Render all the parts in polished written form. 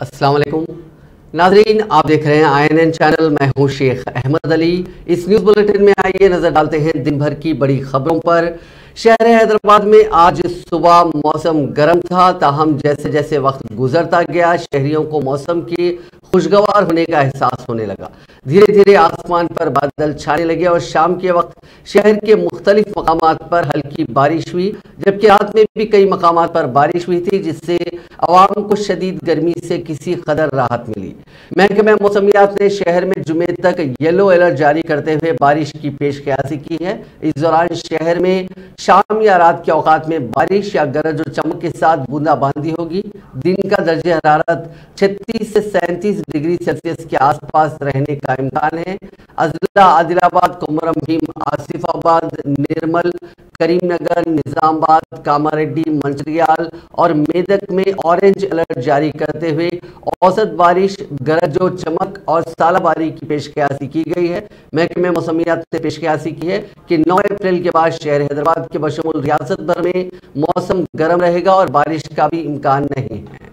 अस्सलाम वालेकुम नाजरीन, आप देख रहे हैं INN चैनल। मैं हूं शेख अहमद अली। इस न्यूज़ बुलेटिन में आइए नजर डालते हैं दिन भर की बड़ी खबरों पर। शहर हैदराबाद में आज सुबह मौसम गर्म था, ताहम जैसे जैसे वक्त गुजरता गया शहरियों को मौसम के खुशगवार होने का एहसास होने लगा। धीरे धीरे आसमान पर बादल छाने लगे और शाम के वक्त शहर के मुख्तलिफ मकामात पर हल्की बारिश हुई, जबकि रात में भी कई मकामात पर बारिश हुई थी, जिससे अवाम को शदीद गर्मी से किसी कदर राहत मिली। महकमा मौसमियात ने शहर में जुमे तक येलो अलर्ट जारी करते हुए बारिश की पेशकयासी की है। इस दौरान शहर में शाम या रात के औकात में बारिश या गरज और चमक के साथ बूंदाबांदी होगी। दिन का दर्जे हरारत 36 से 37 डिग्री सेल्सियस के आसपास रहने का इम्कान है। अजला, आदिलाबाद, कोमरम भीम, आसिफाबाद, निर्मल, करीमनगर, निजामाबाद, कामारेड्डी, मंचिरियाल और मेदक में ऑरेंज अलर्ट जारी करते हुए औसत बारिश, गरज और चमक और सालाबारी की पेशकयासी की गई है। महकमे मौसमियात ने पेशकयासी की है कि 9 अप्रैल के बाद शहर हैदराबाद के बशमूल रियासत भर में मौसम गर्म रहेगा और बारिश का भी इम्कान नहीं है।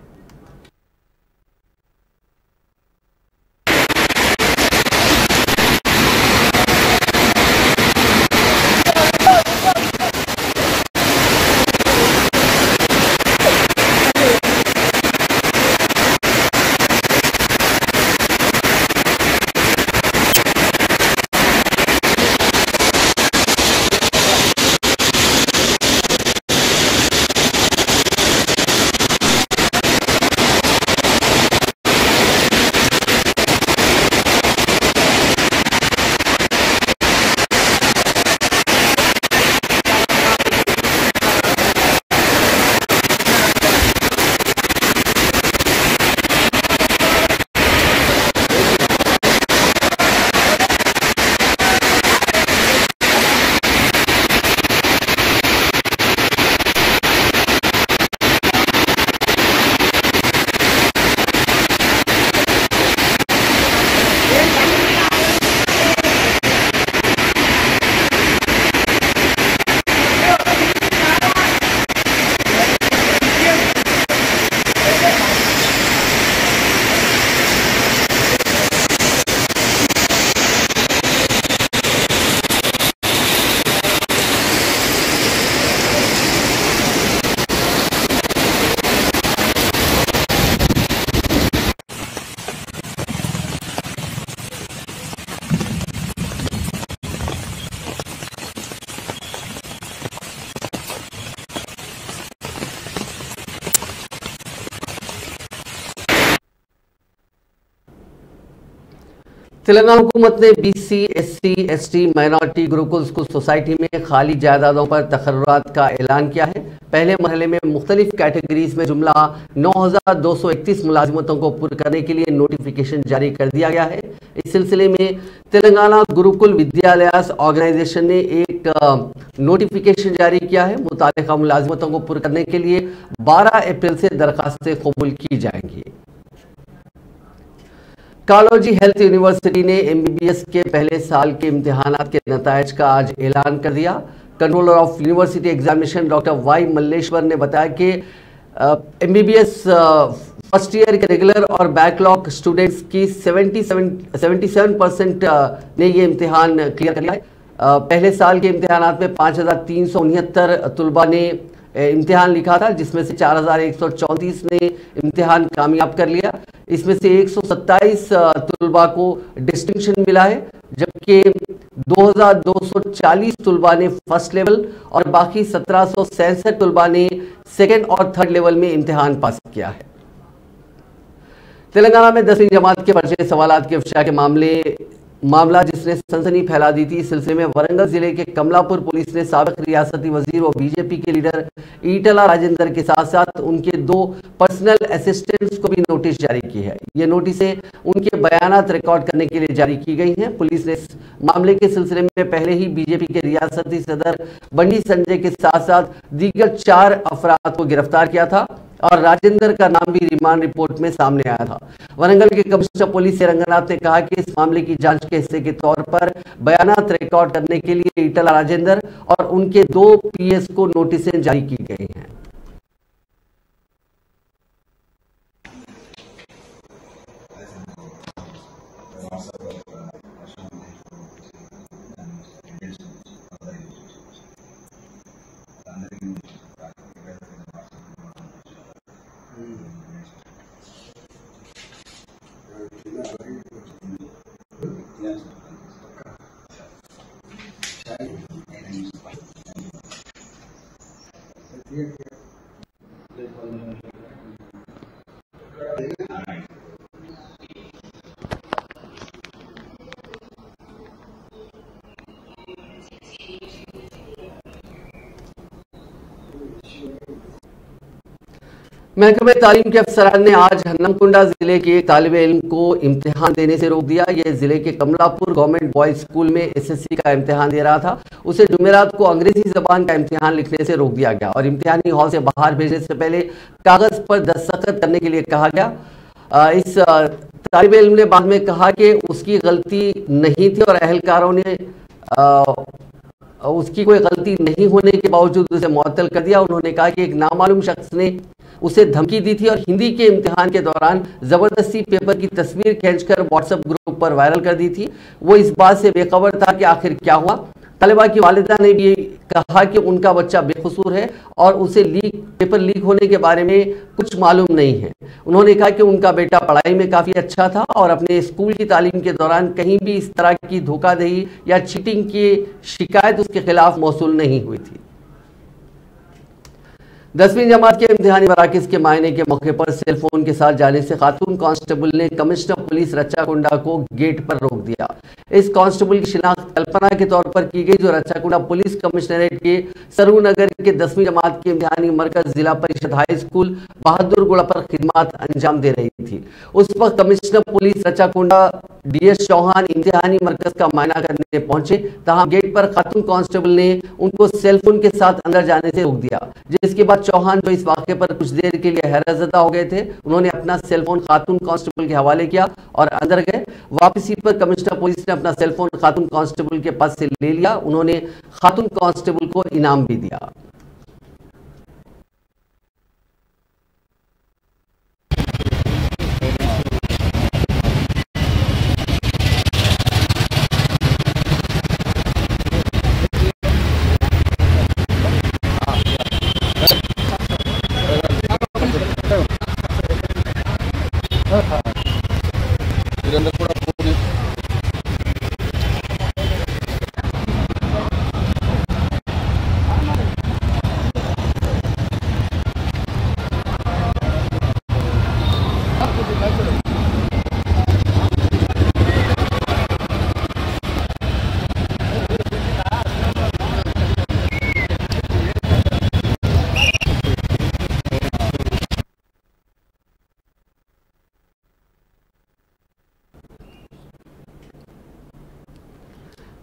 तेलंगाना हुकूमत ने BC, SC, ST minority Gurukul school society में खाली जायदादों पर तकर्रुरात का ऐलान किया है। पहले मरहले में मुख्तलिफ कैटेगरीज में जुमला 9231 मुलाजिमतों को पूरा करने के लिए नोटिफिकेशन जारी कर दिया गया है। इस सिलसिले में तेलंगाना गुरुकुल विद्यालयास ऑर्गेनाइजेशन ने एक नोटिफिकेशन जारी किया है। मुतालिका मुलाजिमतों को पूरा करने के लिए 12 अप्रैल से दरखास्तें कबूल की जाएंगी। कॉलोजी हेल्थ यूनिवर्सिटी ने MBBS के पहले साल के इम्तिहानात के नतायज का आज ऐलान कर दिया। Controller of university examination doctor Y Malleshwar ने बताया कि MBBS फर्स्ट ईयर के रेगुलर और बैकलॉग स्टूडेंट्स की 77% ने ये इम्तिहान क्लियर कर लिया है। पहले साल के इम्तिहानात में 5369 तलबा ने इम्तिहान लिखा था, जिसमें से 4134 ने इम्तिहान कामयाब कर लिया। इसमें से 127 तलबा को डिस्टिंक्शन मिला है, जबकि 2240 तलबा ने फर्स्ट लेवल और बाकी 1767 तलबा ने सेकेंड और थर्ड लेवल में इम्तिहान पास किया है। तेलंगाना में 10वीं जमात के पर्चे सवालात के अफशा के मामला जिसने सनसनी फैला दी थी, इस सिलसिले में वरंगल जिले के कमलापुर पुलिस ने साबिक रियासती वजीर और बीजेपी के लीडर ईटला राजेंद्र के साथ साथ उनके 2 पर्सनल असिस्टेंट्स को भी नोटिस जारी की है। ये नोटिसें उनके बयानात रिकॉर्ड करने के लिए जारी की गई हैं। पुलिस ने इस मामले के सिलसिले में पहले ही बीजेपी के रियासती सदर बंडी संजय के साथ साथ दीगर 4 अफराद को गिरफ्तार किया था और राजेंद्र का नाम भी रिमांड रिपोर्ट में सामने आया था। वरंगल के कमिश्नर पुलिस से रंगनाथ ने कहा कि इस मामले की जांच के हिस्से के तौर पर बयानात रिकॉर्ड करने के लिए ईटला राजेंद्र और उनके 2 PS को नोटिसें जारी की गई हैं। महकमे तालीम के अफसरान ने आज हन्नमकुंडा जिले के एक तालिब इल्म को इम्तिहान देने से रोक दिया। यह जिले के कमलापुर गवर्नमेंट बॉयज स्कूल में एसएससी का इम्तिहान दे रहा था। उसे जुमेरात को अंग्रेजी जबान का इम्तिहान लिखने से रोक दिया गया और इम्तिहानी हॉल से बाहर भेजने से पहले कागज पर दस्तखत करने के लिए कहा गया। इस तालिब इल्म ने बाद में कहा कि उसकी गलती नहीं थी और अहलकारों ने उसकी कोई गलती नहीं होने के बावजूद उसे मुअत्तल कर दिया। उन्होंने कहा कि एक नामालूम शख्स ने उसे धमकी दी थी और हिंदी के इम्तिहान के दौरान जबरदस्ती पेपर की तस्वीर खींचकर व्हाट्सएप ग्रुप पर वायरल कर दी थी। वो इस बात से बेखबर था कि आखिर क्या हुआ। तलबा की वालिदा ने भी कहा कि उनका बच्चा बेकसूर है और उसे पेपर लीक होने के बारे में कुछ मालूम नहीं है। उन्होंने कहा कि उनका बेटा पढ़ाई में काफ़ी अच्छा था और अपने स्कूल की तालीम के दौरान कहीं भी इस तरह की धोखाधड़ी या चीटिंग की शिकायत उसके खिलाफ मौसूल नहीं हुई थी। 10वीं जमात के इम्तिहानी मराकिज के मायने के मौके पर सेलफोन के साथ जाने से खातून कांस्टेबल ने कमिश्नर पुलिस रच्चाकुंडा को गेट पर रोक दिया। इस कांस्टेबल की शिनाख्त कल्पना के तौर पर की गई, जो रच्चाकुंडा पुलिस कमिश्नरेट के सरूनगर के 10वीं जमात के इम्तिहानी मरकज जिला परिषद हाई स्कूल बहादुरगुड़ा पर खिदमत अंजाम दे रही थी। उस वक्त commissioner police Rachakonda DS Chauhan इम्तिहानी मरकज का मायना करने पहुंचे। तहां गेट पर खातून कांस्टेबल ने उनको सेलफोन के साथ अंदर जाने से रोक दिया, जिसके बाद चौहान जो इस वाक़े पर कुछ देर के लिए हैरतज़दा हो गए थे, उन्होंने अपना सेलफोन खातून कांस्टेबल के हवाले किया और अंदर गए। वापसी पर कमिश्नर पुलिस ने अपना सेलफोन खातून कांस्टेबल के पास से ले लिया। उन्होंने खातून कांस्टेबल को इनाम भी दिया।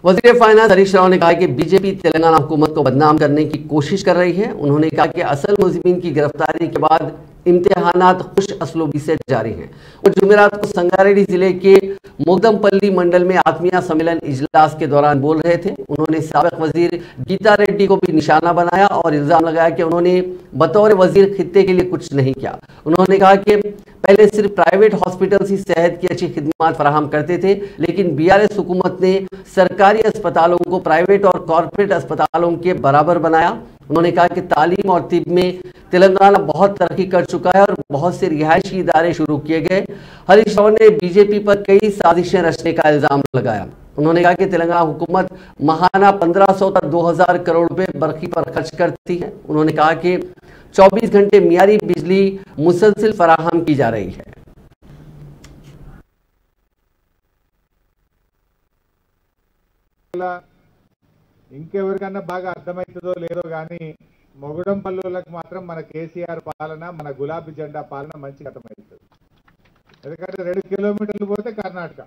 वज़ीर फाइनेंस हरीश राव ने कहा कि बीजेपी तेलंगाना हुकूमत को बदनाम करने की कोशिश कर रही है। उन्होंने कहा कि असल मुलजिमीन की गिरफ्तारी के बाद इम्तिहानात खुश असलूबी से जारी हैं। वो जुमेरात को संगारेड्डी जिले के मुगदमपल्ली मंडल में आत्मीय सम्मेलन इजलास के दौरान बोल रहे थे। उन्होंने साबिक वजीर गीता रेड्डी को भी निशाना बनाया और इल्जाम लगाया कि उन्होंने बतौर वजीर खित्ते के लिए कुछ नहीं किया। उन्होंने कहा कि पहले सिर्फ प्राइवेट हॉस्पिटल्स ही सेहत की अच्छी खिदमत फराहम करते थे, लेकिन बीआरएस हुकूमत ने सरकारी अस्पतालों को प्राइवेट और कॉरपोरेट अस्पतालों के बराबर बनाया। उन्होंने कहा कि तालीम और तिब में तेलंगाना बहुत तरक्की कर चुका है और बहुत से रिहायशी इदारे शुरू किए गए। हरीश राव ने बीजेपी पर कई साजिशें रचने का इल्जाम लगाया। उन्होंने कहा कि तेलंगाना हुकूमत महाना 1500 तक 2000 करोड़ रुपए बरकी पर खर्च करती है। उन्होंने कहा कि 24 घंटे मियारी बिजली मुसलसिल फराहम की जा रही है। ఇంకెవరికన్నా బాగా అర్థమవుతుందో లేదో కానీ మొగడం పల్లెలకు మాత్రం మన కేసీఆర్ పాలన, మన గులాబీ జెండా పాలన మంచిగా అర్థమవుతుంది. ఎందుకంటే 2 किलोमीटर పోతే కర్ణాటక,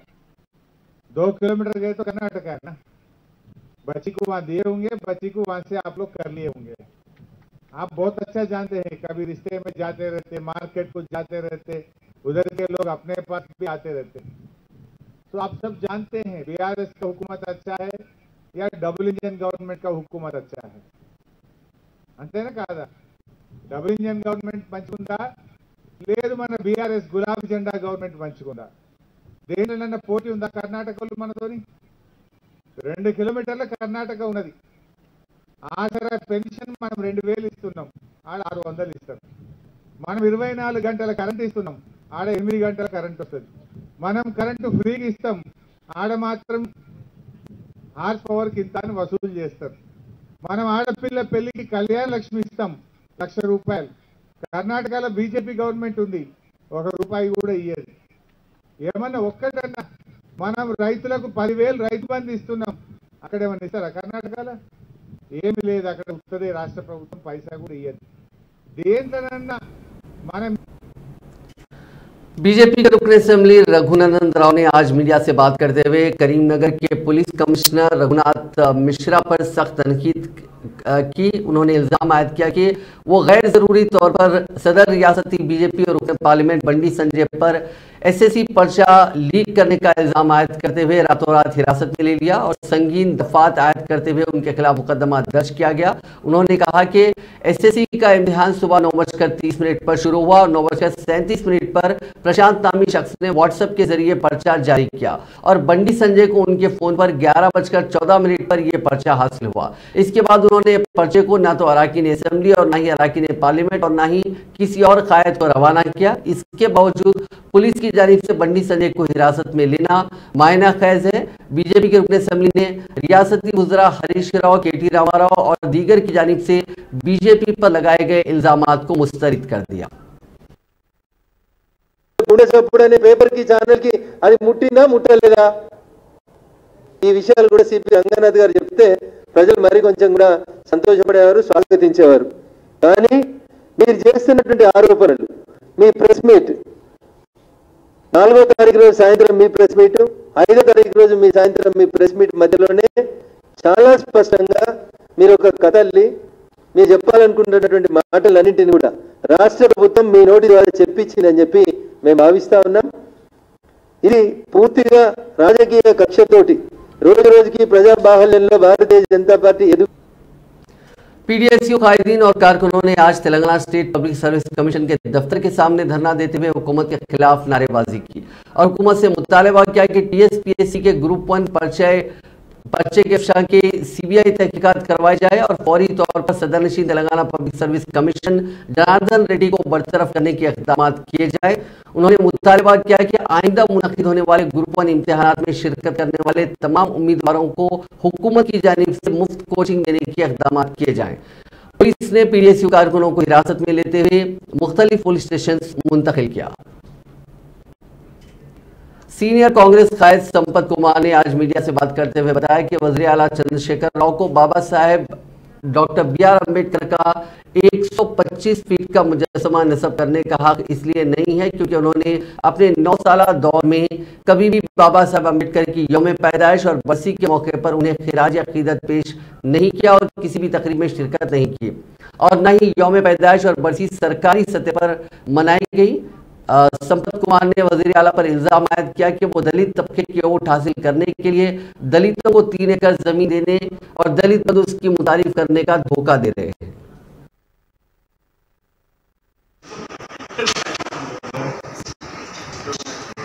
2 किलोमीटर गए तो कर्नाटक है ना। बच्ची को वहां दिए होंगे, बच्ची को वहां से आप लोग कर लिए होंगे। आप बहुत अच्छा जानते हैं, कभी रिश्ते में जाते रहते, मार्केट को जाते रहते, उधर के लोग अपने पास भी आते रहते, तो आप सब जानते हैं बीआरएस का हुकूमत अच्छा है या डबल इंजन गवर्नमेंट का हुकूमत अच्छा है। అంతేనా కాదా? డబుల్ ఇంజన్ గవర్నమెంట్ మంచిగుందా లేదు మన బీఆర్ఎస్ గులాబీ జెండా గవర్నమెంట్ మంచిగుందా? దేనిలోనన్నా పోటీ ఉందా కర్ణాటకలో మనతోని? 2 किलोमीटర్ల కర్ణాటక ఉన్నది. ఆసరా పెన్షన్ మనం 2000 ఇస్తున్నాం, ఆడ 600 ఇస్తారు. మనం 24 గంటల కరెంట్ ఇస్తున్నాం, ఆడ 8 గంటల కరెంట్ వస్తుంది. మనం కరెంటు ఫ్రీగా ఇస్తాం, ఆడ మాత్రం హార్స్ పవర్ కింద వసూలు చేస్తారు. మనం ఆడపిల్ల పెళ్లికి కళ్యాణ లక్ష్మి ఇస్తాం, రూపాయలు కర్ణాటకలో బీజేపీ గవర్నమెంట్ ఉంది, ₹1 కూడా ఇయ్యేది. ఏమన్నా ఒక్కటన్నా మనం రైతులకు 10,000 రైతు బంధు ఇస్తున్నాం, అక్కడ ఏమన్నా ఇస్తారా? కర్ణాటకలో ఏమి లేదు, అక్కడ ఉత్తదే రాష్ట్ర ప్రభుత్వం పైసా కూడా ఇయ్యదు. దేంట్లోనన్నా మనం बीजेपी के रुकन असेंबली रघुनंदन राव ने आज मीडिया से बात करते हुए करीमनगर के पुलिस कमिश्नर रघुनाथ मिश्रा पर सख्त तनकीद की। उन्होंने इल्जाम आयद किया कि वो गैर जरूरी तौर पर सदर रियासती बीजेपी और रुकन पार्लियामेंट बंडी संजय पर एसएससी पर्चा लीक करने का इल्जाम आयद करते हुए रातों रात हिरासत में ले लिया और संगीन दफात आयद करते हुए उनके खिलाफ मुकदमा दर्ज किया गया। उन्होंने कहा कि एसएससी का इम्तिहान सुबह 9:30 पर शुरू हुआ और 9:37 पर प्रशांत नामी शख्स ने व्हाट्सएप के जरिए पर्चा जारी किया और बंडी संजय को उनके फोन पर 11:14 पर यह पर्चा हासिल हुआ। इसके बाद उन्होंने पर्चे को न तो अराकीन असेंबली और न ही अराकीन पार्लियामेंट और न ही किसी और कायद को रवाना किया। इसके बावजूद पुलिस की जानिब से बंडी संजय को हिरासत में लेना मायना खैज है। बीजेपी के रुकन असेंबली ने रियासती वज़रा हरीश राव, केटी रामाराव और दीगर की जानिब से बीजेपी पर लगाए गए इल्जामात को मुस्तरद कर दिया। పేపర్ కి ఛానల్ కి అది ముట్టిందా ముట్టలేదా ఈ విషయాలు కూడా సిపి రంగనాథ్ గారు చెప్తే ప్రజలు మరి కొంచెం కూడా సంతోషపడేవారు, స్వాగతించేవారు. కానీ మీరు చేస్తున్నటువంటి ఆరోపణలు, మీ ప్రెస్ మీట్ 4వ తారీఖు రోజు సాయంత్రం మీ ప్రెస్ మీట్, 5వ తారీఖు రోజు మీ సాయంత్రం మీ ప్రెస్ మీట్ మధ్యలోనే చాలా స్పష్టంగా మీరు ఒక కథల్ని మీరు చెప్పాలనుకుంటున్నటువంటి మాటలన్నింటినీ కూడా రాష్ట్ర ప్రభుత్వం మీ నోటి ద్వారా చెప్పించిందని చెప్పి మేము భావిస్తా ఉన్నాం. ఇది పూర్తిగా రాజకీయ కక్షతోటి రోజు రోజుకి ప్రజా బాహుళ్యంలో భారతీయ జనతా పార్టీ पीडीएसयू कायदीन और कारकुनों ने आज Telangana state public service commission के दफ्तर के सामने धरना देते हुए हुकूमत के खिलाफ नारेबाजी की और हुकूमत से मुतालबा किया कि टीएसपीएससी के ग्रुप 1 पर्चे के अफशा की सीबीआई तहकीकात करवाई जाए और फौरी तौर पर सदरनशीन Telangana public service commission Janardhan Reddy को बरतरफ करने के इक़दाम किए जाए। उन्होंने मुतालबा किया कि आइंदा मुनक़िद होने वाले ग्रुप 1 इम्तिहानात में शिरकत करने वाले तमाम उम्मीदवारों को हुकूमत की जानिब से मुफ्त कोचिंग देने के इक़दाम किए जाएँ। पुलिस ने पीडीएसयू कारकुनों को हिरासत में लेते हुए मुख्तलिफ पुलिस स्टेशन मुंतकिल किया। सीनियर कांग्रेस कायद संपत कुमार ने आज मीडिया से बात करते हुए बताया कि वज़ीर आला चंद्रशेखर राव को बाबा साहेब डॉक्टर बी.आर. अम्बेडकर का 125 फीट का मुजस्समा नस्ब करने का हक इसलिए नहीं है क्योंकि उन्होंने अपने 9 साल दौर में कभी भी बाबा साहेब अम्बेडकर की यौम पैदाइश और बरसी के मौके पर उन्हें खिराज अकीदत पेश नहीं किया और किसी भी तकरीब में शिरकत नहीं की और न ही यौम पैदाइश और बरसी सरकारी सतह पर मनाई गई। संपत कुमार ने वज़ीर आला पर इल्जाम आयद किया कि वो दलित तबके की वोट हासिल करने के लिए दलितों को 3 एकड़ जमीन देने और दलित बंधु उसकी मुतारिफ करने का धोखा दे रहे हैं।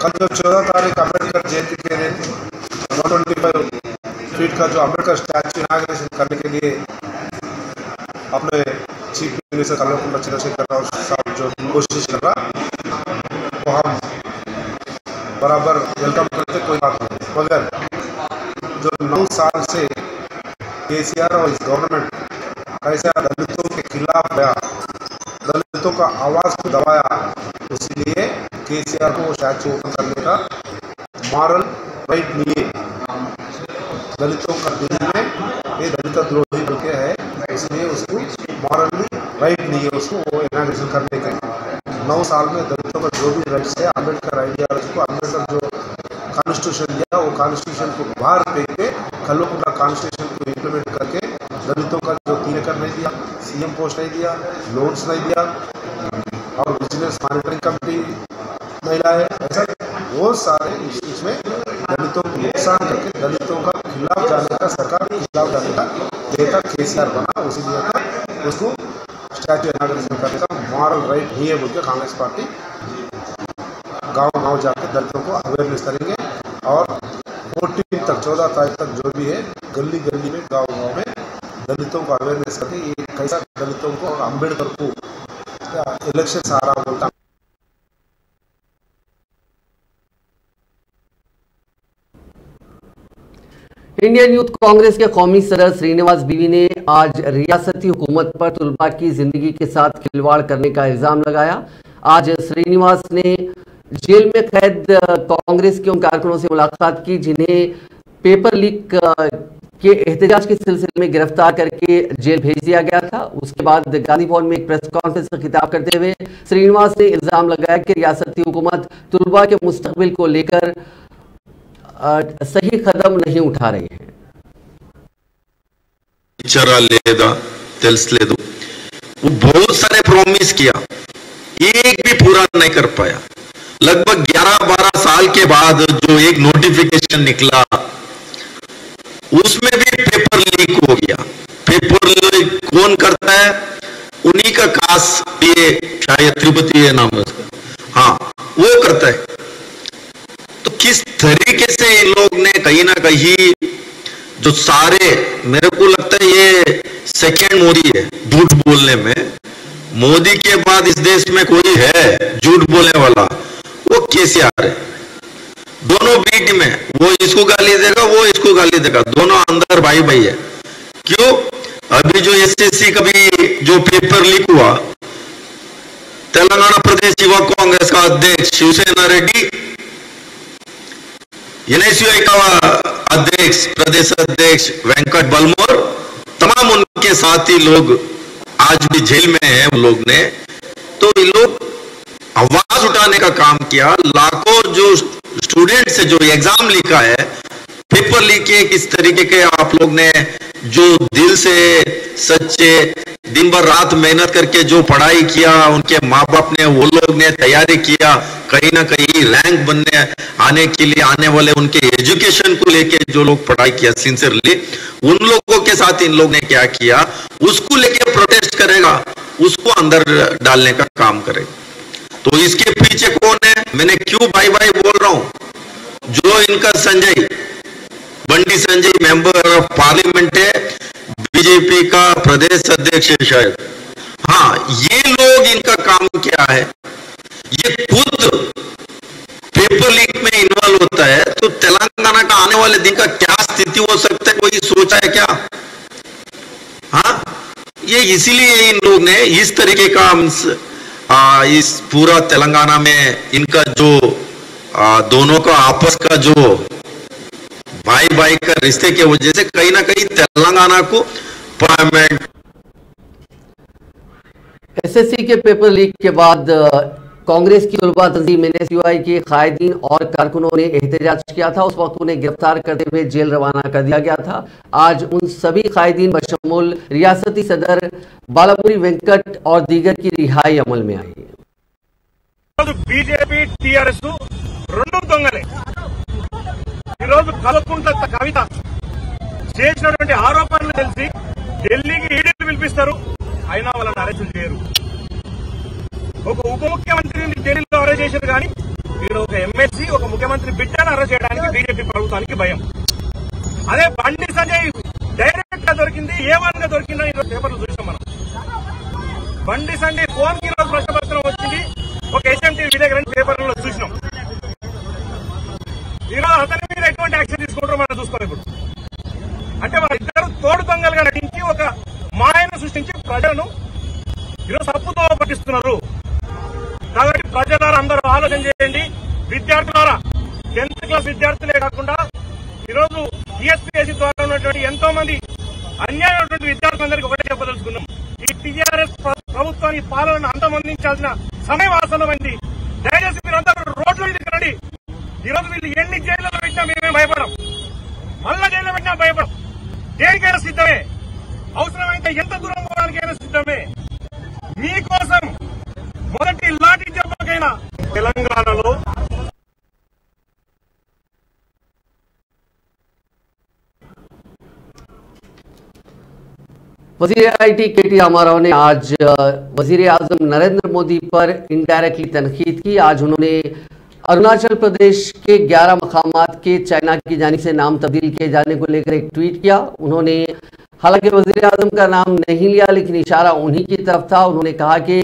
कल जो 14 तारीख अम्बेडकर जयंती के दिन 125 फीट का जो अम्बेडकर स्टैचू इनाग्रेशन करने के लिए अपने चीफ मिनिस्टर कल्वकुंट्ला चंद्रशेखर राव साहब जो कोशिश कर रहा वो हम बराबर वेलकम करते, कोई बात नहीं। मगर जो 9 साल से केसीआर और इस गवर्नमेंट कैसे दलितों के खिलाफ गया, दलितों का आवाज़ को दबाया, इसलिए केसीआर को स्टैचू ओपन करने का मॉरल राइट नहीं है। दलितों का दिल में ये दलित द्रोही बोल के है, इसलिए उसको मॉरली राइट नहीं है उसको वो इनाग्रेशन करने का। 9 साल में दलितों का जो भी राइट्स है अम्बेडकर आइडियालॉजी को अम्बेडकर जो कॉन्स्टिट्यूशन दिया वो कॉन्स्टिट्यूशन को बाहर फेंक के कल्वकुंट्ला कॉन्स्टिट्यूशन को इम्प्लीमेंट करके दलितों का जो 3 एकड़ नहीं दिया, सीएम पोस्ट नहीं दिया, लोन्स नहीं दिया और विजिलेंस मॉनिटरिंग कमेटी नहीं लाए, ऐसा वो सारे इश्यूज में दलितों को नुकसान करके दलितों का खिलाफ जाने का, सरकार के खिलाफ जाने का नेता केसीआर बना, उसी नेता उसको स्टैचू इनाग्रेशन करने का मॉरल राइट नहीं है बोल के कांग्रेस पार्टी गांव गांव जाकर दलितों को अवेयरनेस करेंगे और 14 तक 14 तारीख तक जो भी है गली गली में गांव गांव में दलितों को अवेयरनेस करके ये कैसा दलितों को और अम्बेडकर को इलेक्शन आ रहा बोलता। इंडियन यूथ कांग्रेस के कौमी सदर श्रीनिवास बीवी ने आज रियासती हुकूमत पर तलबा की जिंदगी के साथ खिलवाड़ करने का इल्जाम लगाया। आज श्रीनिवास ने जेल में कैद कांग्रेस के उन कारकुनों से मुलाकात की जिन्हें पेपर लीक के एहतजाज के सिलसिले में गिरफ्तार करके जेल भेज दिया गया था। उसके बाद गांधी भवन में एक प्रेस कॉन्फ्रेंस में खिताब करते हुए श्रीनिवास ने इल्जाम लगाया कि रियासती हुकूमत तलबा के मुस्तकबिल को लेकर सही कदम नहीं उठा रही है। वो बहुत सारे प्रॉमिस किया, एक भी पूरा नहीं कर पाया। लगभग 11-12 साल के बाद जो एक नोटिफिकेशन निकला उसमें भी पेपर लीक हो गया। पेपर लीक कौन करता है? उन्हीं का खास, ये शायद तिरुपति है नाम उसका, हाँ वो करता है। तो किस तरीके से इन लोग ने कहीं ना कहीं जो सारे, मेरे को लगता है ये सेकेंड मोदी है झूठ बोलने में। मोदी के बाद इस देश में कोई है झूठ बोलने वाला, वो केसीआर है। दोनों बीच में, वो इसको गाली देगा, वो इसको गाली देगा, दोनों अंदर भाई भाई है। क्यों? अभी जो एसएससी का भी जो पेपर लीक हुआ, तेलंगाना प्रदेश युवा कांग्रेस का अध्यक्ष शिवसेना रेड्डी, एनएसयूआई का अध्यक्ष प्रदेश अध्यक्ष वेंकट बलमोर, तमाम उनके साथी लोग आज भी जेल में हैं। उन लोग ने तो ये लोग आवाज उठाने का काम किया। लाखों जो स्टूडेंट से जो एग्जाम लिखा है, पेपर लिखे, किस तरीके के आप लोग ने जो दिल से सच्चे दिन भर रात मेहनत करके जो पढ़ाई किया, उनके माँ बाप ने, वो लोग ने तैयारी किया, कहीं ना कहीं रैंक बनने आने के लिए, आने वाले उनके एजुकेशन को लेके जो लोग पढ़ाई किया सिंसियरली, उन लोगों के साथ इन लोग ने क्या किया, उसको लेके प्रोटेस्ट करेगा, उसको अंदर डालने का काम करेगा। तो इसके पीछे कौन है? मैंने क्यों भाई भाई बोल रहा हूं? जो इनका Sanjay Bandi Sanjay member of parliament है, बीजेपी का प्रदेश अध्यक्ष है शायद, हाँ ये लोग, इनका काम क्या है? ये खुद पेपर लीक में इन्वॉल्व होता है। तो तेलंगाना का आने वाले दिन का क्या स्थिति हो सकता है, कोई सोचा है क्या? हाँ, ये इसीलिए इन लोग ने इस तरीके का इस पूरा तेलंगाना में इनका जो दोनों का आपस का जो भाई भाई का रिश्ते के वजह से कहीं ना कहीं तेलंगाना को पार्लियामेंट। एसएससी के पेपर लीक के बाद कांग्रेस की तलबा तंजीम एनएसयूआई के कायदीन और कारकुनों ने एहतजाज किया था। उस वक्त उन्हें गिरफ्तार करते हुए जेल रवाना कर दिया गया था। आज उन सभी कायदीन बशमूल रियासती सदर बालामुरी वेंकट और दीगर की रिहाई अमल में आई है। बीजेपी टीआरएस రెండు దొంగలే ఈరోజు కల్వకుంట్ల కవిత చేసినటువంటి ఆరోపణలు తెలిసి ఢిల్లీకి ఈడీలు పిలిపిస్తారు, అయినా వాళ్ళని అరెస్ట్ చేయరు. ఒక ఉప ముఖ్యమంత్రిని ఢిల్లీలో అరెస్ట్ చేశారు, కానీ మీరు ఒక ఎమ్మెల్సీ, ఒక ముఖ్యమంత్రి బిడ్డను అరెస్ట్ చేయడానికి బీజేపీ ప్రభుత్వానికి భయం. అదే బండి సంజయ్ డైరెక్ట్ గా దొరికింది, ఏ1 గా దొరికిందని ఈరోజు పేపర్లు చూసాం మనం. బండి సంజయ్ ఫోన్ కి ఈరోజు ప్రశ్నపత్రం వచ్చింది, ఒక ఎస్ఎంటీ విలేకరని పేపర్లలో చూసినాం. ఈరోజు అతని మీద ఎటువంటి యాక్షన్ తీసుకుంటారో మనం చూసుకోవాలి. ఇప్పుడు అంటే వాళ్ళిద్దరు తోడు దొంగలుగా నటించి ఒక మాయను సృష్టించి ప్రజలను ఈరోజు తప్పుతో పట్టిస్తున్నారు. కాబట్టి ప్రజలారా అందరూ ఆలోచన చేయండి. విద్యార్థులారా, 10th క్లాస్ విద్యార్థులే కాకుండా ఈరోజు టీఎస్పీఎస్సీ ద్వారా ఉన్నటువంటి ఎంతో మంది అన్యాయమైనటువంటి విద్యార్థులందరికీ ఒకటే చెప్పదలుచుకున్నాం. ఈ టీఆర్ఎస్ ప్రభుత్వాన్ని పాలనను అంతమొందించాల్సిన సమయం ఆసన్నమైంది. దయచేసి మీరందరూ రోడ్ల మీదకి రండి. ఈరోజు వీళ్ళు ఎన్ని జైళ్లలో పెట్టినా మేమే భయపడం, మళ్ళా జైల్లో పెట్టినా భయపడం. దేనికైనా సిద్ధమే, అవసరమైతే ఎంత దూరం పోవడానికైనా సిద్ధమే. మీకోసం మొదటి లాఠీ దెబ్బకైనా తెలంగాణలో वजीर आईटी केटी रामाराव ने आज वजीर आजम नरेंद्र मोदी पर इनडायरेक्टली तनकीद की। आज उन्होंने अरुणाचल प्रदेश के 11 मकामात के चाइना की जानिब से नाम तब्दील किए जाने को लेकर एक ट्वीट किया। उन्होंने हालांकि वजीर आजम का नाम नहीं लिया, लेकिन इशारा उन्हीं की तरफ था। उन्होंने कहा कि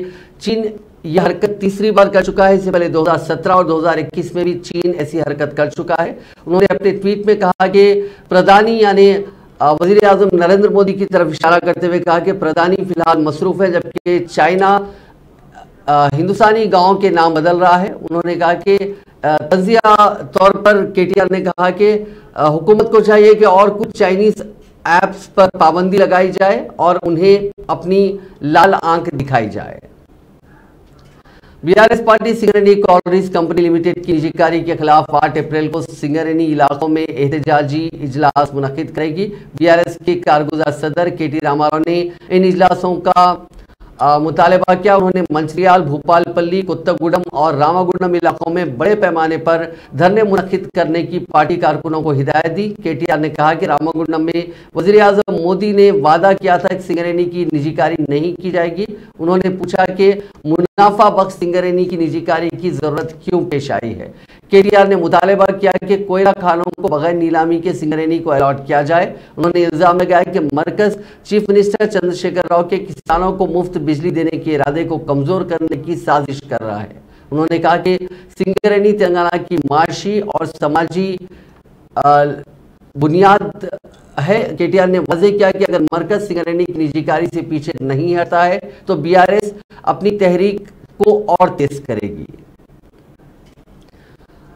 चीन यह हरकत तीसरी बार कर चुका है। इससे पहले 2017 और 2021 में भी चीन ऐसी हरकत कर चुका है। उन्होंने अपने ट्वीट में कहा कि प्रधानी यानी वजीर आजम नरेंद्र मोदी की तरफ इशारा करते हुए कहा कि प्रधानी फिलहाल मसरूफ है, जबकि चाइना हिंदुस्तानी गांव के नाम बदल रहा है। उन्होंने कहा कि तजिया तौर पर केटीआर ने कहा कि हुकूमत को चाहिए कि और कुछ चाइनीज ऐप्स पर पाबंदी लगाई जाए और उन्हें अपनी लाल आंख दिखाई जाए। BRS party Singareni Coleridge company limited की निजीकारी के खिलाफ 8 अप्रैल को सिंगरेनी इलाकों में एहतजाजी इजलास मुनक्किद करेगी। बीआरएस के कारगुजार सदर केटी रामाराव ने इन इजलासों का मुतालबा किया। उन्होंने मंचिरियाल, भूपालपल्ली, कोत्तागुडम और रामागुंडम इलाकों में बड़े पैमाने पर धरने मुनक्किद करने की पार्टी कारकुनों को हिदायत दी। केटीआर ने कहा कि रामागुंडम में वजीर आजम मोदी ने वादा किया था कि सिंगरेनी की निजीकारी नहीं की जाएगी। उन्होंने पूछा कि मुनाफा बख्श सिंगरेनी की निजीकारी की जरूरत क्यों पेश आई है। केटीआर ने मुतालबा किया कि कोयला खानों को बगैर नीलामी के सिंगरेनी को अलॉट किया जाए। उन्होंने इल्जाम लगाया कि मरकज चीफ मिनिस्टर चंद्रशेखर राव के किसानों को मुफ्त बिजली देने के इरादे को कमजोर करने की साजिश कर रहा है। उन्होंने कहा कि सिंगरेनी तेलंगाना की माशी और समाजी बुनियाद है। केटीआर ने वाज़ेह किया कि अगर मरकज सिंगरेनी की निजीकारी से पीछे नहीं हटता है तो बीआरएस अपनी तहरीक को और तेज करेगी।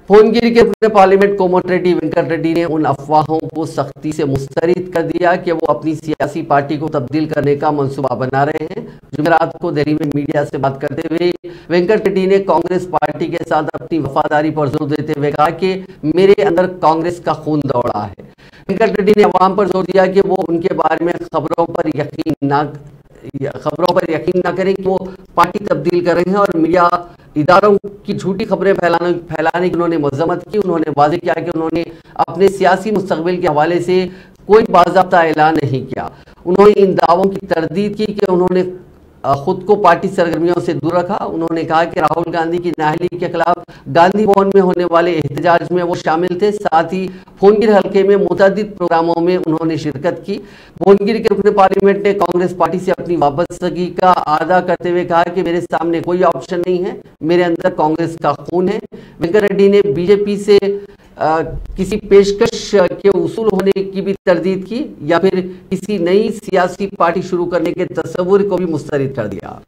भुवनगिरी के अपने पार्लियामेंट कोमटिरेड्डी वेंकट रेड्डी ने उन अफवाहों को सख्ती से मुस्तरद कर दिया कि वो अपनी सियासी पार्टी को तब्दील करने का मंसूबा बना रहे हैं। जुमेरात को दिल्ली में मीडिया से बात करते हुए वेंकट रेड्डी ने कांग्रेस पार्टी के साथ अपनी वफादारी पर जोर देते हुए कहा कि मेरे अंदर कांग्रेस का खून दौड़ा है। वेंकट रेड्डी ने अवाम पर जोर दिया कि वो उनके बारे में खबरों पर यकीन ना करें कि वो पार्टी तब्दील कर रहे हैं और मीडिया इदारों की झूठी खबरें फैलाने की उन्होंने मजम्मत की। उन्होंने वाज़ेह किया कि उन्होंने अपने सियासी मुस्तकबिल के हवाले से कोई बाज़ाब्ता ऐलान नहीं किया। उन्होंने इन दावों की तरदीद की कि उन्होंने खुद को पार्टी सरगर्मियों से दूर रखा। उन्होंने कहा कि राहुल गांधी की नाअहली के खिलाफ गांधी भवन में होने वाले एहतजाज में वो शामिल थे। साथ ही भुवनगिर हल्के में मुतअद्दिद प्रोग्रामों में उन्होंने शिरकत की। भुवनगिर के रुकन पार्लियामेंट ने कांग्रेस पार्टी से अपनी वापसगी का आदा करते हुए कहा कि मेरे सामने कोई ऑप्शन नहीं है, मेरे अंदर कांग्रेस का खून है। वेंकट रेड्डी ने बीजेपी से किसी पेशकश के उसूल होने की भी तरदीद की या फिर किसी नई सियासी पार्टी शुरू करने के तस्वुर को भी मुस्तरद कर दिया।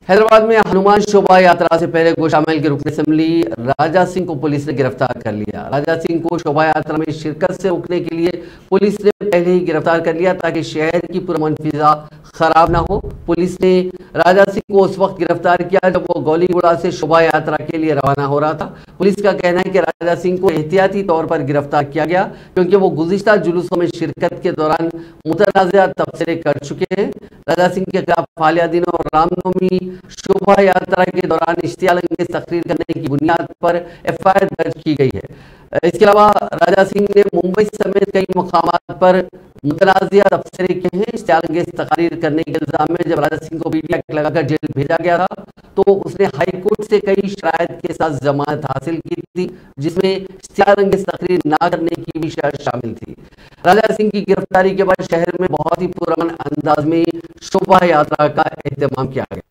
हैदराबाद में हनुमान शोभा यात्रा से पहले गोशामैल के रुकन असेंबली राजा सिंह को पुलिस ने गिरफ्तार कर लिया। राजा सिंह को शोभा यात्रा में शिरकत से रोकने के लिए पुलिस ने पहले ही गिरफ्तार कर लिया ताकि शहर की पुरअमन फिजा खराब ना हो। पुलिस ने राजा सिंह को उस वक्त गिरफ्तार किया जब वो गौलीगुड़ा से शोभा यात्रा के लिए रवाना हो रहा था। पुलिस का कहना है कि राजा सिंह को एहतियाती तौर पर गिरफ्तार किया गया क्योंकि वो गुज़िश्ता जुलूसों में शिरकत के दौरान मुतनाज़िया तबसरे कर चुके हैं। राजा सिंह के खिलाफ हालिया दिनों और रामनवमी शोभा यात्रा के दौरान इश्तियाल-अंगेज़ तकरीर करने की बुनियाद पर एफआईआर दर्ज की गई है। इसके अलावा राजा सिंह ने मुंबई समेत कई मुकामात पर मुतनाज़िया तबसरे किए हैं। इश्तियाल-अंगेज़ तकरीर करने के इल्जाम में जब राजा सिंह को पीटीआई एक्ट लगाकर जेल भेजा गया था तो उसने हाई कोर्ट से कई शराइत के साथ जमानत हासिल की थी जिसमें इश्तियाल-अंगेज़ तकरीर ना करने की भी शर्त शामिल थी। राजा सिंह की गिरफ्तारी के बाद शहर में बहुत ही पुरअमन अंदाज में शोभा यात्रा का एहतमाम किया गया।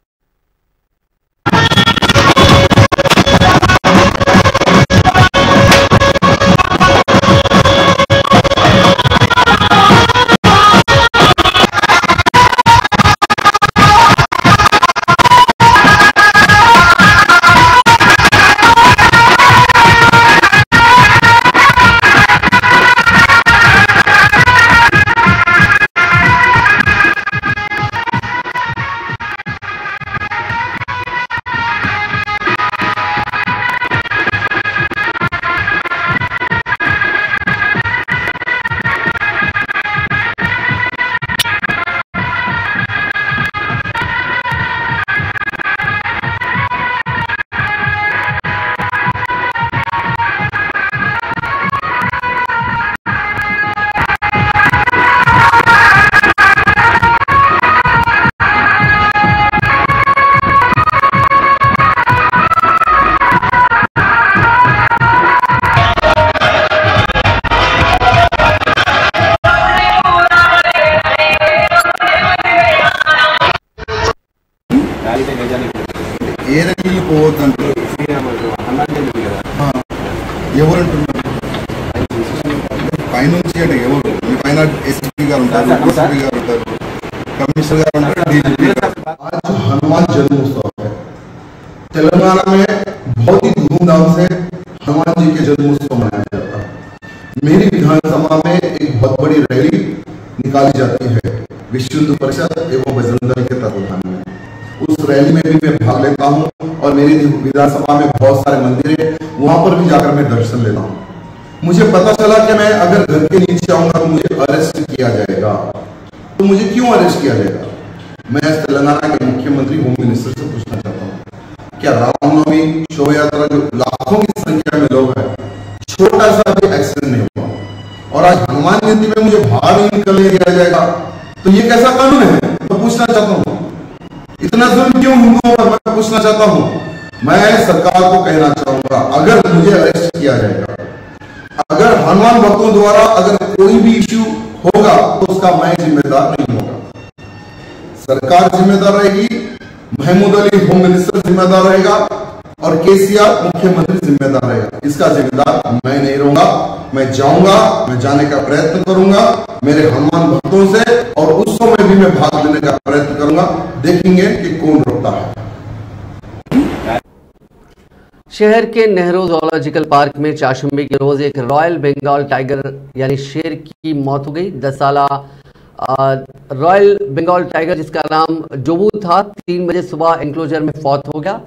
ఎవరంటున్నారు పైనుంచి అంటే ఎవరు మీ పైన एसपी గారు ఉంటారు, डीसीपी గారు ఉంటారు, कमिश्नर गाరు ఉంటారు, डीजीपी గారు। आज हनुमान जन्मोत्सव है तेलंगाना में, बहुत ही धूमधाम से हनुमान जी के जन्मोत्सव मनाया जाता है। मेरी विधानसभा में एक बहुत बड़ी रैली निकाली जाती है विश्व हिंदू परिषद एवं बजरंग दल के तत्वाधान में। उस रैली में भी मैं भाग लेता हूं और मेरी विधानसभा में बहुत सारे मंदिर है, वहां पर भी जाकर मैं दर्शन लेता हूं। मुझे पता चला कि मैं अगर घर के नीचे आऊंगा तो मुझे अरेस्ट किया जाएगा, तो मुझे क्यों अरेस्ट किया जाएगा? मैं तेलंगाना के मुख्यमंत्री होम मिनिस्टर से पूछना चाहता हूँ, क्या रामनवमी शोभा यात्रा जो लाखों की संख्या में लोग हैं, छोटा सा भी एक्सीडेंट नहीं हुआ और आज हनुमान जयंती में मुझे बाहर नहीं निकलने दिया जाएगा, तो ये कैसा कानून है? तो पूछना चाहता हूँ, इतना जुल्म क्यों हिंदुओं पर? मैं पूछना चाहता हूँ। मैं सरकार को कहना चाहूंगा, अगर मुझे अरेस्ट किया जाएगा, अगर हनुमान भक्तों द्वारा अगर कोई भी इश्यू होगा तो उसका मैं जिम्मेदार नहीं होगा, सरकार जिम्मेदार रहेगी, महमूद अली होम मिनिस्टर जिम्मेदार रहेगा और केसीआर मुख्यमंत्री जिम्मेदार रहेगा। इसका जिम्मेदार मैं नहीं रहूंगा। मैं जाऊंगा, मैं जाने का प्रयत्न करूंगा मेरे हनुमान भक्तों से और उत्सव में भी मैं भाग लेने का प्रयत्न करूंगा। देखेंगे कि कौन रोकता है। शहर के नेहरू जूलॉजिकल पार्क में चाशुम्बी के रोज एक रॉयल बंगाल टाइगर यानी शेर की मौत हो गई। 10 साल रॉयल बंगाल टाइगर जिसका नाम जोबू था 3 बजे सुबह एंक्लोजर में फौत हो गया।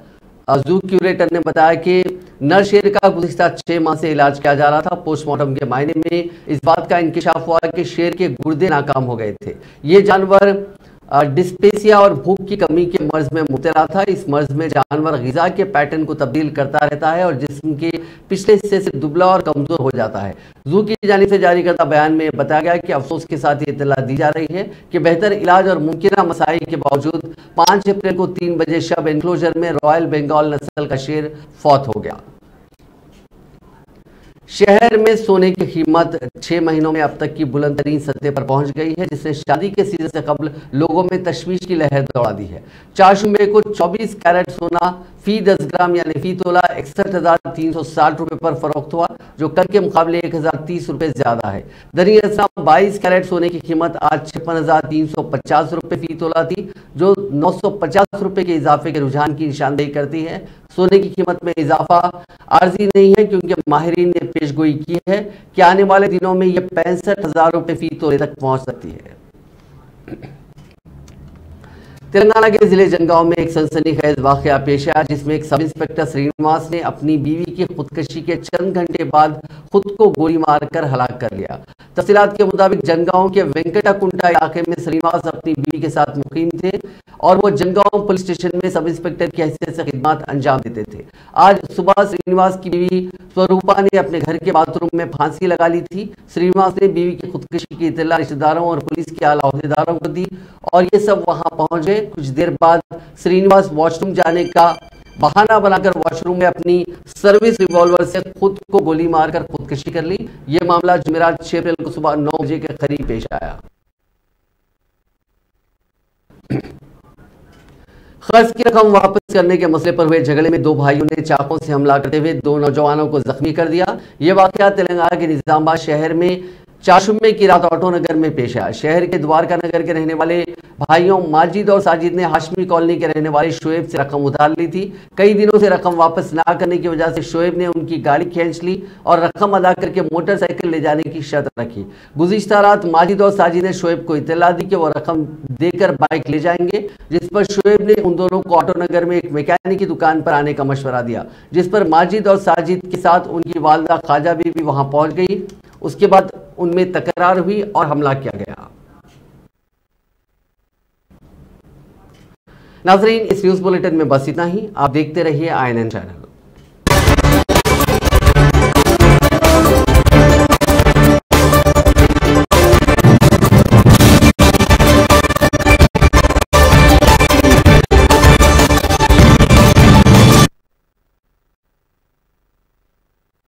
जू क्यूरेटर ने बताया कि नर शेर का गुज़िश्ता 6 माह से इलाज किया जा रहा था। पोस्टमार्टम के मायने में इस बात का इंकिशाफ हुआ कि शेर के गुर्दे नाकाम हो गए थे। ये जानवर डिस्पेसिया और भूख की कमी के मर्ज में मुब्तला था। इस मर्ज में जानवर ग़िज़ा के पैटर्न को तब्दील करता रहता है और जिस्म के पिछले हिस्से से दुबला और कमज़ोर हो जाता है। जू की जानिब से जारी करदा बयान में बताया गया कि अफसोस के साथ ये इत्तला दी जा रही है कि बेहतर इलाज और मुमकिन मसाइल के बावजूद 5 अप्रैल को 3 बजे शब एनक्लोजर में रॉयल बंगाल नस्ल का शेर फौत हो गया। शहर में सोने की कीमत 6 महीनों में अब तक की बुलंद तरीन सतह पर पहुंच गई है, जिसने शादी के सीजन से कबल लोगों में तशवीश की लहर दौड़ा दी है। चाशुम्बे को 24 कैरेट सोना फी 10 ग्राम यानी फी तोला 61,360 रुपये पर फरोख्त हुआ, जो कल के मुकाबले 1,030 रुपये ज्यादा है। दरी असलाम 22 कैरेट सोने की कीमत आज 56,350 रुपये फी तोला थी, जो 950 रुपये के इजाफे के रुझान की निशानदेही करती है। सोने की कीमत में इजाफा आर्जी नहीं है क्योंकि माहिरीन ने पेशगोई की है कि आने वाले दिनों में यह 65,000 रुपये फी तोले तक पहुंच सकती है। तेलंगाना के जिले जंगांव में एक सनसनीखेज वाकया पेश आया, जिसमें एक सब इंस्पेक्टर श्रीनिवास ने अपनी बीवी की खुदकशी के चंद घंटे बाद खुद को गोली मारकर हलाक कर लिया। तफसीलात के मुताबिक जंगांव के वेंकटाकुंटा इलाके में श्रीनिवास अपनी बीवी के साथ मुकीम थे और वो जंगांव पुलिस स्टेशन में सब इंस्पेक्टर की हैसियत से खिदमत अंजाम देते थे। आज सुबह श्रीनिवास की बीवी स्वरूपा ने अपने घर के बाथरूम में फांसी लगा ली थी। श्रीनिवास ने बीवी की खुदकशी की इत्तला रिश्तेदारों और पुलिस के आला अहदेदारों को दी और ये सब वहां पहुंच गए। कुछ देर बाद श्रीनिवास वॉशरूम जाने का बहाना बनाकर वॉशरूम में अपनी सर्विस रिवॉल्वर से खुद को गोली मारकर खुदकशी कर ली। यह मामला जुमेरात 6 अप्रैल को सुबह 9 बजे के करीब पेश आया। खर्च की रकम वापस करने के मसले पर हुए झगड़े में 2 भाइयों ने चाकों से हमला करते हुए 2 नौजवानों को जख्मी कर दिया। यह वाकया तेलंगाना के निजामाबाद शहर में चाशुम्बे की रात ऑटो नगर में पेश आया। शहर के द्वारका नगर के रहने वाले भाइयों माजिद और साजिद ने हाशमी कॉलोनी के रहने वाले शोएब से रकम उधार ली थी। कई दिनों से रकम वापस ना करने की वजह से शोएब ने उनकी गाड़ी खींच ली और रकम अदा करके मोटरसाइकिल ले जाने की शर्त रखी। गुज़िश्ता रात माजिद और साजिद ने शोएब को इत्तला दी कि वो रकम देकर बाइक ले जाएंगे, जिस पर शोएब ने उन दोनों को ऑटो नगर में एक मैकेनिक की दुकान पर आने का मशवरा दिया, जिस पर माजिद और साजिद के साथ उनकी वालदा ख्वाजा बीवी वहां पहुंच गई। उसके बाद उनमें तकरार हुई और हमला किया गया। नाज़रीन, इस न्यूज़ बुलेटिन में बस इतना ही। आप देखते रहिए INN चैनल।